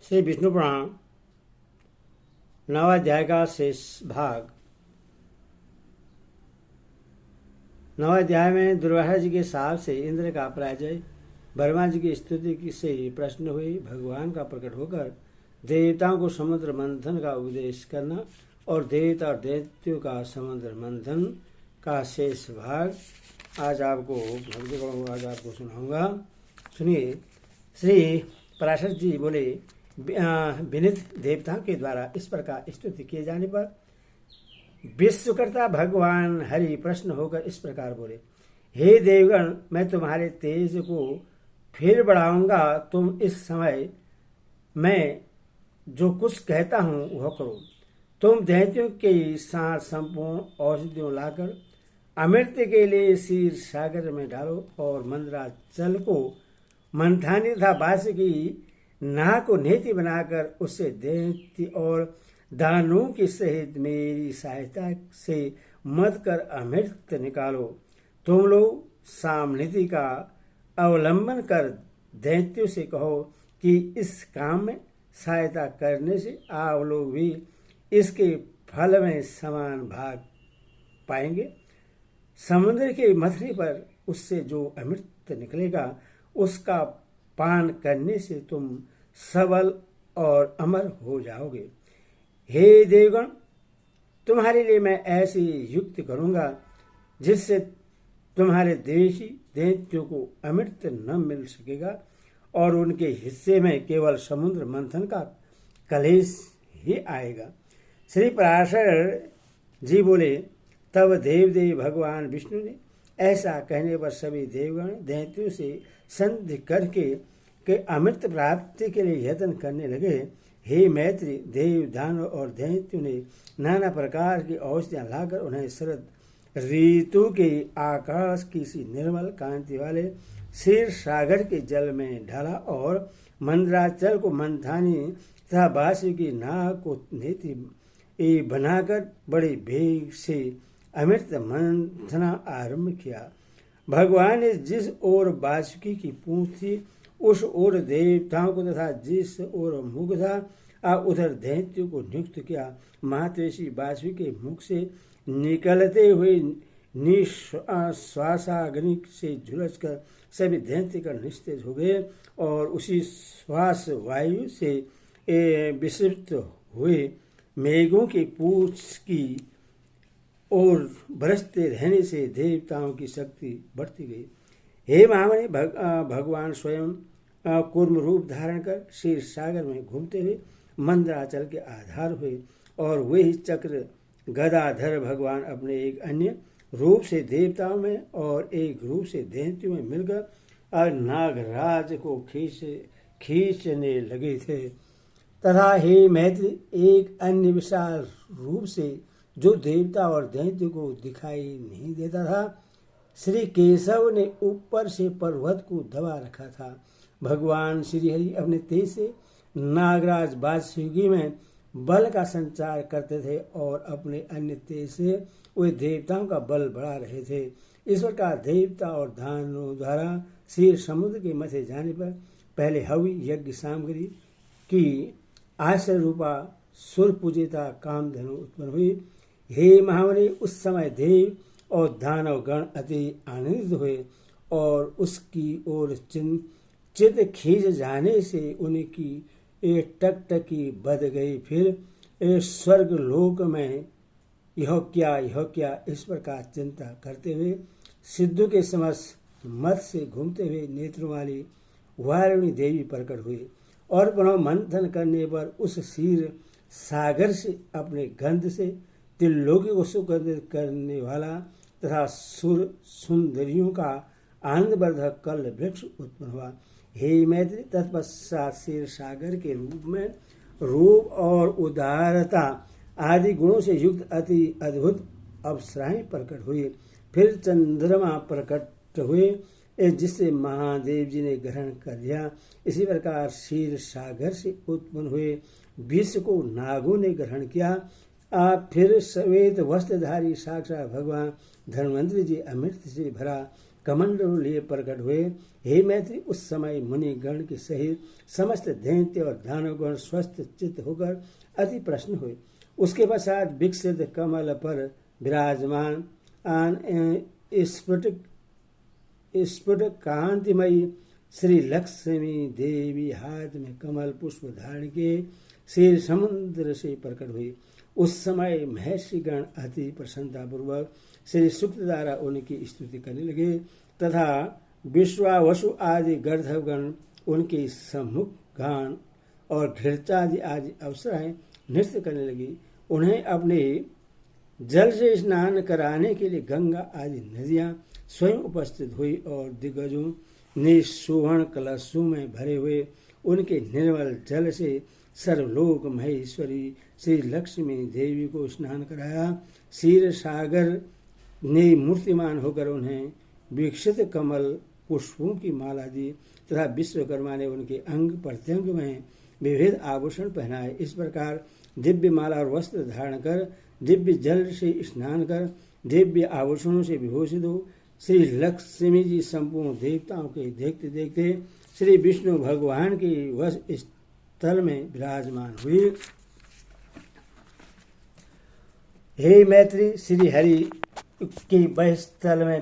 श्री विष्णु पुराण नवाध्याय का शेष भाग। नवाध्याय में दुर्वासा जी के साप से इंद्र का पराजय, ब्रह्मा जी की स्तुति से प्रश्न हुए, भगवान का प्रकट होकर देवताओं को समुद्र मंथन का उपदेश करना और देवता और दैत्यों का समुद्र मंथन का शेष भाग आज आपको सुनाऊंगा। सुनिए। श्री पराशर जी बोले, विनीत देवताओं के द्वारा इस प्रकार स्तुति किए जाने पर विश्वकर्ता भगवान हरि प्रश्न होकर इस प्रकार बोले, हे देवगण, मैं तुम्हारे तेज को फिर बढ़ाऊंगा। तुम इस समय मैं जो कुछ कहता हूं वह करो। तुम दैत्यों के साथ संपूर्ण औषधियों लाकर अमृत के लिए क्षीर सागर में डालो और मंदराचल को मंथानी तथा बांस की नाक को नेति बनाकर उससे दैत्य और दानवों के सहित मेरी सहायता से मत कर अमृत निकालो। तुम लोग सामनीति का अवलंबन कर दैत्यों से कहो कि इस काम में सहायता करने से आप लोग भी इसके फल में समान भाग पाएंगे। समुद्र के मथने पर उससे जो अमृत निकलेगा उसका पान करने से तुम सबल और अमर हो जाओगे। हे देवगण, तुम्हारे लिए मैं ऐसी युक्ति करूंगा जिससे तुम्हारे देशी दैत्यों को अमृत न मिल सकेगा और उनके हिस्से में केवल समुद्र मंथन का कलेश ही आएगा। श्री पराशर जी बोले, तब देव भगवान विष्णु ने ऐसा कहने पर सभी देवगण दैत्यों से संधि करके अमृत प्राप्ति के लिए यत्न करने लगे। हे मैत्री, देव दानव और दैत्यों ने नाना प्रकार की औषधियां लाकर उन्हें शरद ऋतु के आकाश की सी निर्मल कांति वाले क्षीर सागर के जल में डाला और मंदराचल को मंथानी तथा बांसुरी की नाक को नेति बनाकर बड़े वेग से अमृत मंथना आरंभ किया। भगवान ने जिस ओर बांसुरी की पूंछ थी उस ओर देवताओं को तथा जिस ओर मुख था उधर दैत्यों को नियुक्त किया। महातेशी बांसुरी के मुख से निकलते हुए निश्वासाग्नि से झुलसकर सभी दैत्य कर निस्तेज हो गए और उसी श्वास वायु से विक्षिप्त हुए मेघों की पूंछ की और बरसते रहने से देवताओं की शक्ति बढ़ती गई। हे महामने, भगवान स्वयं कूर्म रूप धारण कर क्षीर सागर में घूमते हुए मंदराचल के आधार हुए और वही चक्र गदाधर भगवान अपने एक अन्य रूप से देवताओं में और एक रूप से दैत्यों में मिलकर नागराज को खींचने लगे थे। तथा हे मैत्री, एक अन्य विशाल रूप से जो देवता और दैत्य को दिखाई नहीं देता था, श्री केशव ने ऊपर से पर्वत को दबा रखा था। भगवान श्री हरि अपने तेज से नागराज बांसुरी में बल का संचार करते थे और अपने अन्य तेज से वे देवताओं का बल बढ़ा रहे थे। इस प्रकार देवता और दानवों द्वारा क्षीर समुद्र के मथे जाने पर पहले हवि यज्ञ सामग्री की आश्रय रूपा सुर पूजिता कामधेनु उत्पन्न हुई। हे महामुनि, उस समय देव और दानव गण अति आनंदित हुए और उसकी ओर चित्त खींच जाने से उनकी एक टकटकी बद गई। फिर स्वर्ग लोक में यह क्या इस प्रकार चिंता करते हुए सिद्धों के समस्त मत से घूमते हुए नेत्रों वाली वारुणी देवी प्रकट हुई और पुनः मंथन करने पर उस क्षीर सागर से अपने गंध से त्रिलोकी को सुगंधित करने वाला तथा सुर सुंदरियों का आनंदवर्धक कल वृक्ष उत्पन्न हुआ। हे मैत्री, तत्पश्चात क्षीर सागर के रूप में रूप और उदारता आदि गुणों से युक्त अति अद्भुत अप्सराएं प्रकट हुई। फिर चंद्रमा प्रकट हुए जिससे महादेव जी ने ग्रहण कर लिया। इसी प्रकार क्षीर सागर से उत्पन्न हुए विष को नागों ने ग्रहण किया। फिर श्वेत वस्त्रधारी साक्षात भगवान धन्वंतरी जी अमृत से भरा कमंडलू लिए प्रकट हुए। हे मैत्री, उस समय मुनि गण के सहित समस्त दैत्य और दानवगण स्वस्थ चित्त होकर अति प्रसन्न हुए। उसके पश्चात विकसित कमल पर विराजमान स्फुट कांतिमयी श्री लक्ष्मी देवी हाथ में कमल पुष्प धारण के क्षीर समुद्र से प्रकट हुई। उस समय महर्षि गण अति प्रसन्नता पूर्वक श्री सुक्त द्वारा उनकी स्तुति करने लगे तथा विश्वावसु आदि गर्धवगण उनके सम्मुख गान और घृतादि आदि अप्सराएं नृत्य करने लगी। उन्हें अपने जल से स्नान कराने के लिए गंगा आदि नदियां स्वयं उपस्थित हुई और दिग्गजों ने सुवर्ण कलशों में भरे हुए उनके निर्मल जल से सर्वलोक महेश्वरी श्री लक्ष्मी देवी को स्नान कराया। क्षीर सागर ने मूर्तिमान होकर उन्हें विकसित कमल पुष्पों की माला दी तथा विश्वकर्मा ने उनके अंग प्रत्यंग में विविध आभूषण पहनाए। इस प्रकार दिव्य माला और वस्त्र धारण कर, दिव्य जल से स्नान कर, दिव्य आभूषणों से विभूषित हो श्री लक्ष्मी जी संपूर्ण देवताओं के देखते देखते श्री विष्णु भगवान की वश स्थल में विराजमान हुई। हे मैत्री, श्री हरि की वह स्थल में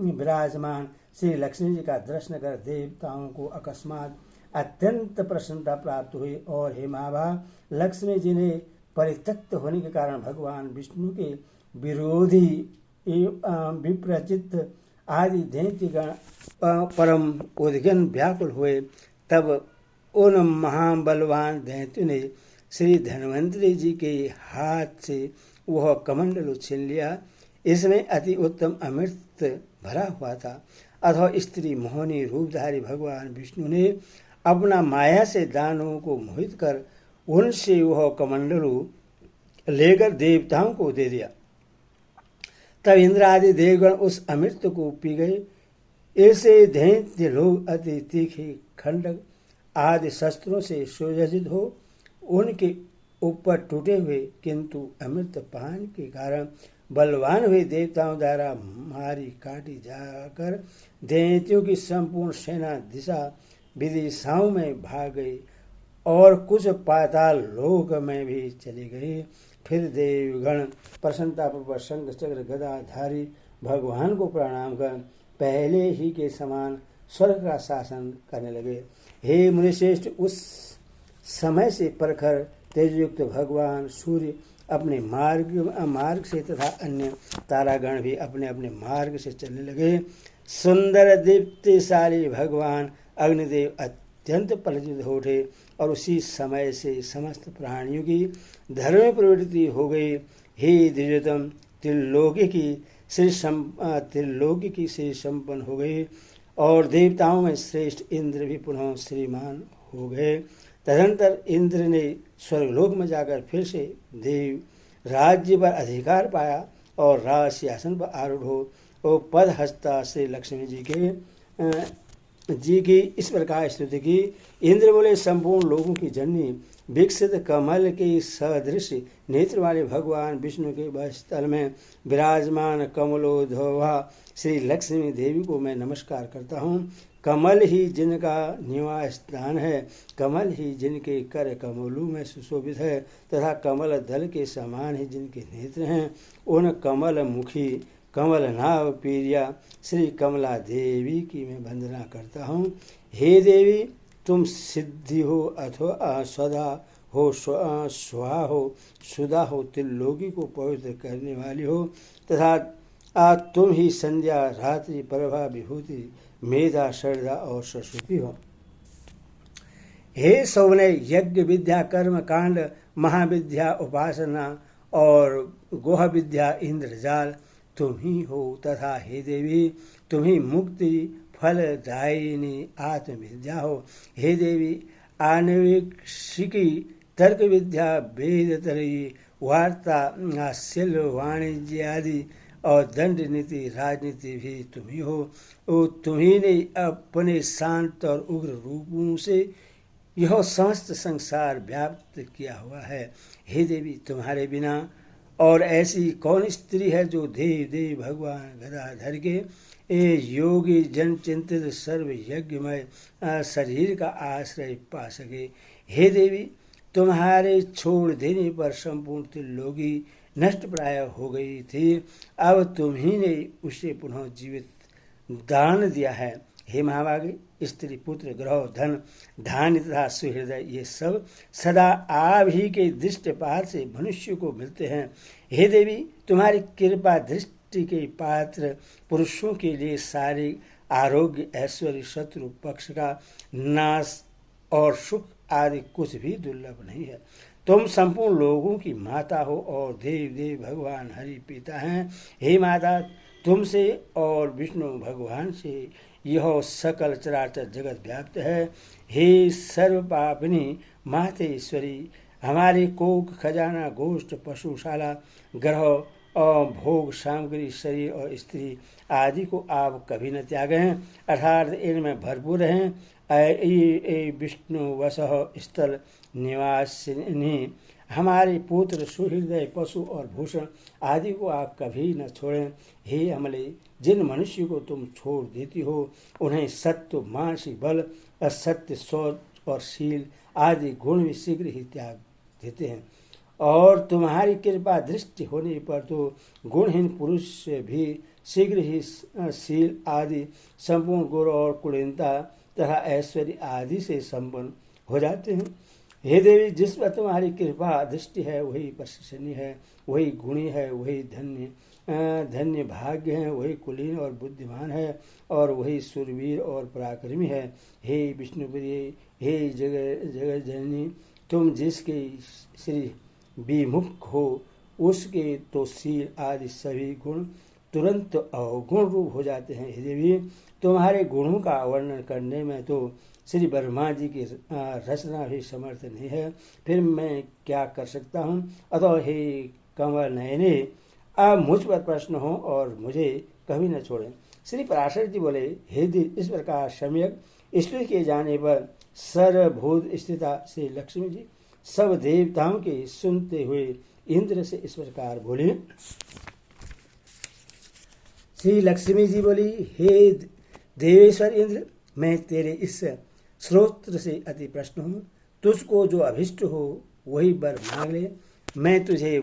विराजमान श्री लक्ष्मी जी का दर्शन कर देवताओं को अकस्मात अत्यंत प्रसन्नता प्राप्त हुई और हे महाभा, लक्ष्मी जी ने परित्यक्त होने के कारण भगवान विष्णु के विरोधी विप्रचित आदि दैत्यगण परम उद्गन व्याकुल हुए। तब उन महाबलवान दैत्यों ने श्री धन्वंतरी जी के हाथ से वह कमंडल छीन लिया। इसमें अति उत्तम अमृत भरा हुआ था। अथवा स्त्री मोहनी रूपधारी भगवान विष्णु ने अपना माया से दानवों को मोहित कर उनसे वह कमंडलू लेकर देवताओं को दे दिया। तब इंद्र आदि देवगण उस अमृत को पी गए। ऐसे दैत्य लोग अति तीखे खंडक आदि शस्त्रों से सुसज्जित हो उनके ऊपर टूटे हुए, किंतु अमृत पान के कारण बलवान हुए देवताओं द्वारा मारी काटी जाकर दैत्यों की संपूर्ण सेना दिशा विदिशाओं में भाग गई और कुछ पाताल लोक में भी चली गई। फिर देवगण प्रसन्नतापूर्वक शंख चक्र गदाधारी भगवान को प्रणाम कर पहले ही के समान स्वर्ग का शासन करने लगे। हे मुनिश्रेष्ठ, उस समय से प्रखर तेजयुक्त भगवान सूर्य अपने मार्ग से तथा अन्य तारागण भी अपने अपने मार्ग से चलने लगे। सुंदर दीप्तिशाली भगवान अग्निदेव अत्यंत प्रज्वलित हो उठे और उसी समय से समस्त प्राणियों की धर्म प्रवृत्ति हो गई। हे द्विजोतम, त्रिलोकी की श्री संपन्न हो गई और देवताओं में श्रेष्ठ इंद्र भी पुनः श्रीमान हो गए। तदंतर इंद्र ने स्वर्गलोक में जाकर फिर से देव राज्य पर अधिकार पाया और राज सिंहासन पर आरूढ़ हो पद हस्ता श्री लक्ष्मी जी की इस प्रकार स्तुति की। इंद्र बोले, संपूर्ण लोगों की जननी विकसित कमल के सदृश नेत्र वाले भगवान विष्णु के वक्षस्थल में विराजमान कमलोद्भवा श्री लक्ष्मी देवी को मैं नमस्कार करता हूँ। कमल ही जिनका निवास स्थान है, कमल ही जिनके कर कमलों में सुशोभित है तथा कमल दल के समान ही जिनके नेत्र हैं, उन कमल मुखी कमल नाव प्रिया श्री कमला देवी की मैं वंदना करता हूँ। हे देवी, तुम सिद्धि हो अथवा सदा हो, स्वा हो, सुधा हो, त्रिलोकी को पवित्र करने वाली हो तथा तुम ही संध्या रात्रि प्रभा विभूति मेधा श्रद्धा और सरस्वती हो। हे सौनय, यज्ञ विद्या कर्म कांड महाविद्या उपासना और गोह विद्या इंद्रजाल तुम ही हो तथा हे देवी, तुम ही मुक्ति फलदायिनी आत्मविद्या हो। हे देवी, आन्वेक्षिकी तर्क विद्या वेदतरी वार्ता शिल्प वाणिज्य आदि और दंड नीति राजनीति भी तुम ही हो। तुम्ही ने अपने शांत और उग्र रूपों से यह समस्त संसार व्याप्त किया हुआ है। हे देवी, तुम्हारे बिना और ऐसी कौन स्त्री है जो देव देव भगवान गदाधर के ये योगी जन चिंतित सर्व यज्ञमय शरीर का आश्रय पा सके। हे देवी, तुम्हारे छोड़ देने पर संपूर्ण त्रिलोकी नष्ट प्राय हो गई थी, अब तुम्ही ने उसे पुनः जीवित दान दिया है। हे महाभागे, स्त्री पुत्र ग्रह धन धान्य तथा सुहृदय ये सब सदा आप ही के दृष्टिपात से मनुष्य को मिलते हैं। हे देवी, तुम्हारी कृपा दृष्टि के पात्र पुरुषों के लिए सारे आरोग्य ऐश्वर्य शत्रु पक्ष का नाश और सुख आदि कुछ भी दुर्लभ नहीं है। तुम संपूर्ण लोगों की माता हो और देव देव भगवान हरि पिता हैं। हे माता, तुमसे और विष्णु भगवान से यह सकल चराचर जगत व्याप्त है। हे सर्व पापिनी मातेश्वरी, हमारे कोक खजाना गोष्ठ पशुशाला ग्रह और भोग सामग्री शरीर और स्त्री आदि को आप कभी न त्यागें, अर्थात इनमें भरपूर हैं। विष्णु वसह स्थल निवासिनी, हमारे पुत्र सुहृदय पशु और भूषण आदि को आप कभी न छोड़ें। हे अमले, जिन मनुष्य को तुम छोड़ देती हो उन्हें सत्व मानसिक बल असत्य शौच और शील आदि गुण भी शीघ्र ही त्याग देते हैं, और तुम्हारी कृपा दृष्टि होने पर तो गुणहीन पुरुष से भी शीघ्र ही शील आदि संपूर्ण गुण और कुलीनता तथा ऐश्वर्य आदि से संपन्न हो जाते हैं। हे देवी, जिस पर तुम्हारी कृपा दृष्टि है वही प्रशंसनीय है, वही गुणी है, वही धन्य भाग्य है, वही कुलीन और बुद्धिमान है, और वही सुरवीर और पराक्रमी है। हे विष्णुप्रिय, हे जगत जननी, तुम जिसके श्री विमुख हो उसके तो शील आदि सभी गुण तुरंत अवगुण रूप हो जाते हैं। हे देवी, तुम्हारे गुणों का वर्णन करने में तो श्री ब्रह्मा जी की रचना भी समर्थ नहीं है, फिर मैं क्या कर सकता हूँ। अतः हे कमल नयने, अब मुझ पर प्रश्न हो और मुझे कभी न छोड़ें। श्री पराशर जी बोले, हे देव, इस प्रकार सम्यक स्तुति किए जाने पर सर्वभूत स्थिता श्री लक्ष्मी जी सब देवताओं के सुनते हुए इंद्र से इस प्रकार बोले। श्री लक्ष्मी जी बोली, हे देवेश्वर इंद्र, मैं तेरे इस स्रोत्र से अति प्रश्न हूँ। तुझको जो अभिष्ट हो वही वर मांग ले, मैं तुझे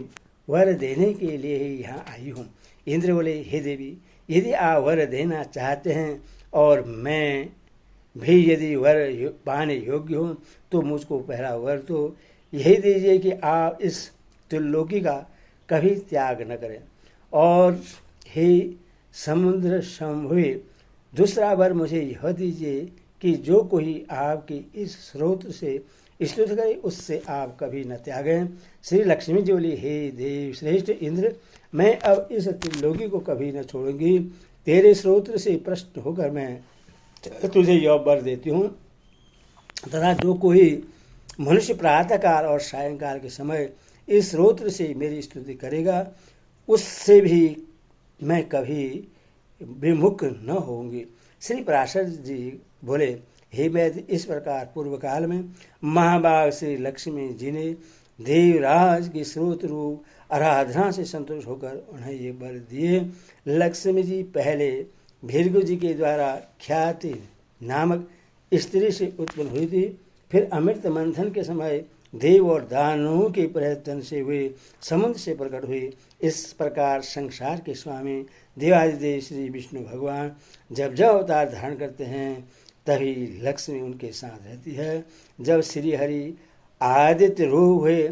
वर देने के लिए ही यहाँ आई हूँ। इंद्र बोले, हे देवी, यदि आप वर देना चाहते हैं और मैं भी यदि वर पाने योग्य हूँ तो मुझको पहला वर तो यही दीजिए कि आप इस त्रिलोकी का कभी त्याग न करें, और हे समुद्र संभवे दूसरा वर मुझे यह दीजिए कि जो कोई आपकी इस स्रोत से स्तुति करे उससे आप कभी न त्यागें। श्री लक्ष्मी जी बोली, हे देव श्रेष्ठ इंद्र, मैं अब इस त्रिलोकी को कभी न छोड़ूंगी। तेरे स्रोत्र से प्रश्न होकर मैं तुझे यह वर देती हूँ, तथा जो कोई मनुष्य प्रातःकाल और सायंकाल के समय इस स्रोत्र से मेरी स्तुति करेगा उससे भी मैं कभी विमुख न होंगी। श्री पराशर जी बोले, हे वैद्य, इस प्रकार पूर्व काल में महाभाग श्री लक्ष्मी जी ने देवराज की स्रोत रूप आराधना से संतुष्ट होकर उन्हें ये वर दिए। लक्ष्मी जी पहले भृगु जी के द्वारा ख्याति नामक स्त्री से उत्पन्न हुई थी, फिर अमृत मंथन के समय देव और दानवों के प्रयत्न से हुए समुद्र से प्रकट हुई। इस प्रकार संसार के स्वामी देवादिदेव श्री विष्णु भगवान जब जब अवतार धारण करते हैं तभी लक्ष्मी उनके साथ रहती है। जब श्री हरि आदित्य रूप हुए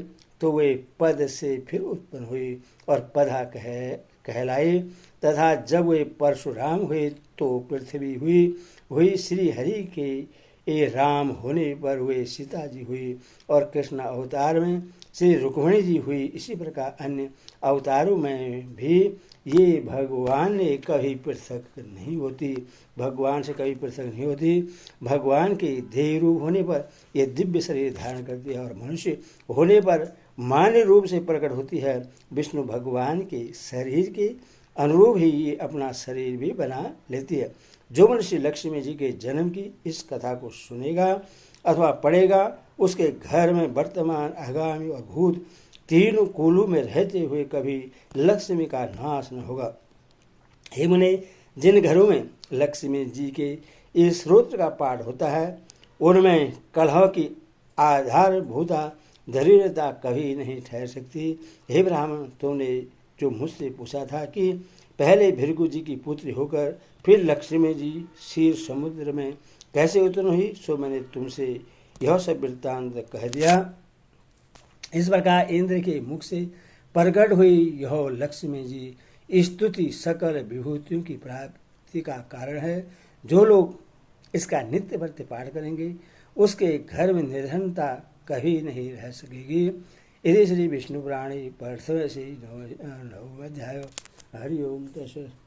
तो वे पद से फिर उत्पन्न हुई और पदा कहलाई, तथा जब वे परशुराम हुए तो पृथ्वी हुई श्री हरि के ये राम होने पर वे सीता जी हुई, और कृष्ण अवतार में श्री रुक्मिणी जी हुई। इसी प्रकार अन्य अवतारों में भी ये भगवान ने कभी पृथक नहीं होती, भगवान से कभी पृथक नहीं होती। भगवान के देह रूप होने पर ये दिव्य शरीर धारण करती है और मनुष्य होने पर मान्य रूप से प्रकट होती है। विष्णु भगवान के शरीर के अनुरूप ही ये अपना शरीर भी बना लेती है। जो मनुष्य लक्ष्मी जी के जन्म की इस कथा को सुनेगा अथवा पढ़ेगा उसके घर में वर्तमान आगामी और भूत तीनों कुलों में रहते हुए कभी लक्ष्मी का नाश न होगा। हे मुने, जिन घरों में लक्ष्मी जी के इस स्रोत्र का पाठ होता है उनमें कलह की आधारभूता दरिद्रता कभी नहीं ठहर सकती। हे ब्राह्मण, तुमने जो मुझसे पूछा था कि पहले भृगु जी की पुत्री होकर फिर लक्ष्मी जी क्षीर समुद्र में कैसे उत्पन्न हुई, सो मैंने तुमसे यह सब वृत्तांत कह दिया। इस प्रकार इंद्र के मुख से प्रकट हुई यह लक्ष्मी जी स्तुति सकल विभूतियों की प्राप्ति का कारण है। जो लोग इसका नित्य प्रति पाठ करेंगे उसके घर में निर्धनता कभी नहीं रह सकेगी। इति श्री विष्णु पुराणे पार्थवे से 9 अध्याय। हरि ओम तत्सत्।